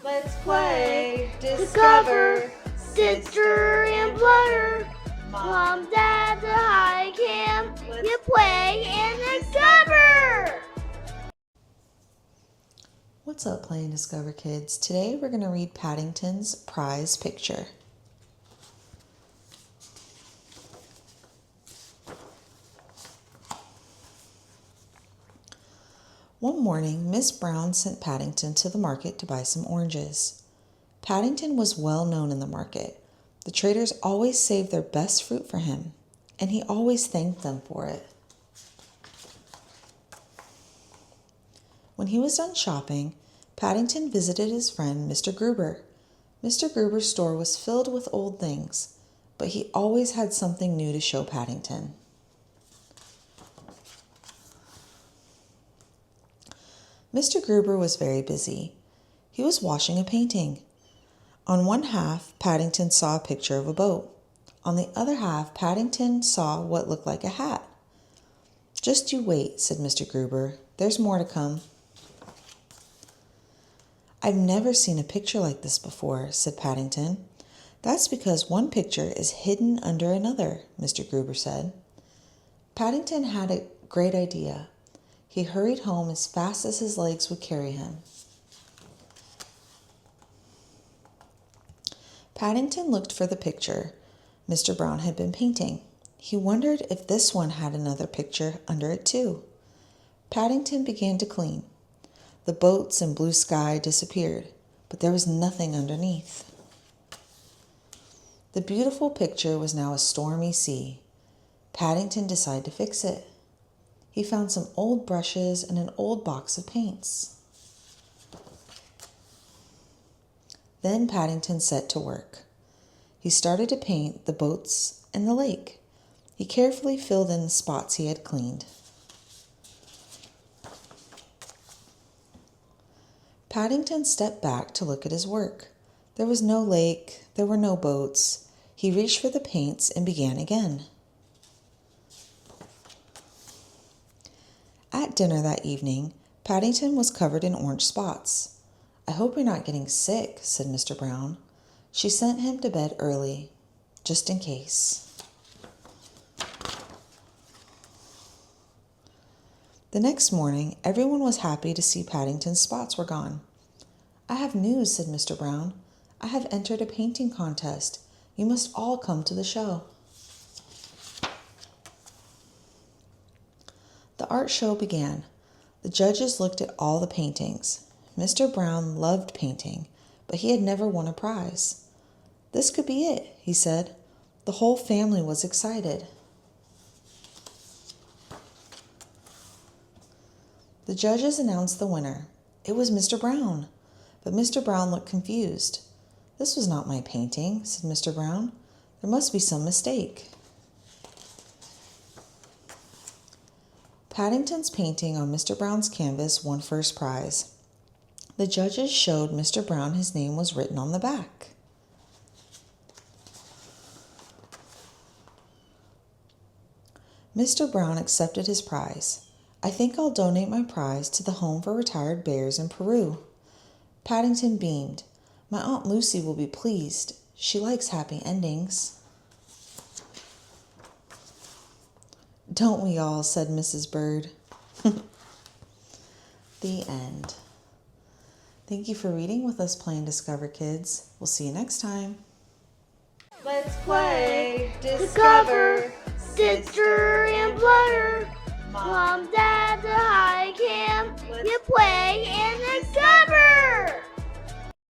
Let's play, discover, sister and brother, mom, dad, the high camp, you play and discover! What's up, Play and Discover kids? Today we're going to read Paddington's prize picture. One morning, Miss Brown sent Paddington to the market to buy some oranges. Paddington was well known in the market. The traders always saved their best fruit for him, and he always thanked them for it. When he was done shopping, Paddington visited his friend Mr. Gruber. Mr. Gruber's store was filled with old things, but he always had something new to show Paddington. Mr. Gruber was very busy. He was washing a painting. On one half, Paddington saw a picture of a boat. On the other half, Paddington saw what looked like a hat. "Just you wait," said Mr. Gruber. "There's more to come." "I've never seen a picture like this before," said Paddington. "That's because one picture is hidden under another," Mr. Gruber said. Paddington had a great idea. He hurried home as fast as his legs would carry him. Paddington looked for the picture Mr. Brown had been painting. He wondered if this one had another picture under it too. Paddington began to clean. The boats and blue sky disappeared, but there was nothing underneath. The beautiful picture was now a stormy sea. Paddington decided to fix it. He found some old brushes and an old box of paints. Then Paddington set to work. He started to paint the boats and the lake. He carefully filled in the spots he had cleaned. Paddington stepped back to look at his work. There was no lake, there were no boats. He reached for the paints and began again. At dinner that evening, Paddington was covered in orange spots. "I hope you're not getting sick," said Mr. Brown. She sent him to bed early, just in case. The next morning, everyone was happy to see Paddington's spots were gone. "I have news," said Mr. Brown. "I have entered a painting contest. You must all come to the show." The art show began. The judges looked at all the paintings. Mr. Brown loved painting, but he had never won a prize. "This could be it," he said. The whole family was excited. The judges announced the winner. It was Mr. Brown, but Mr. Brown looked confused. "This was not my painting," said Mr. Brown. "There must be some mistake." Paddington's painting on Mr. Brown's canvas won first prize. The judges showed Mr. Brown his name was written on the back. Mr. Brown accepted his prize. "I think I'll donate my prize to the Home for Retired Bears in Peru." Paddington beamed. "My Aunt Lucy will be pleased. She likes happy endings." "Don't we all?" said Mrs. Bird. The end. Thank you for reading with us, Play and Discover kids. We'll see you next time. Let's play, discover, sister and brother, mom, dad, the high camp, you play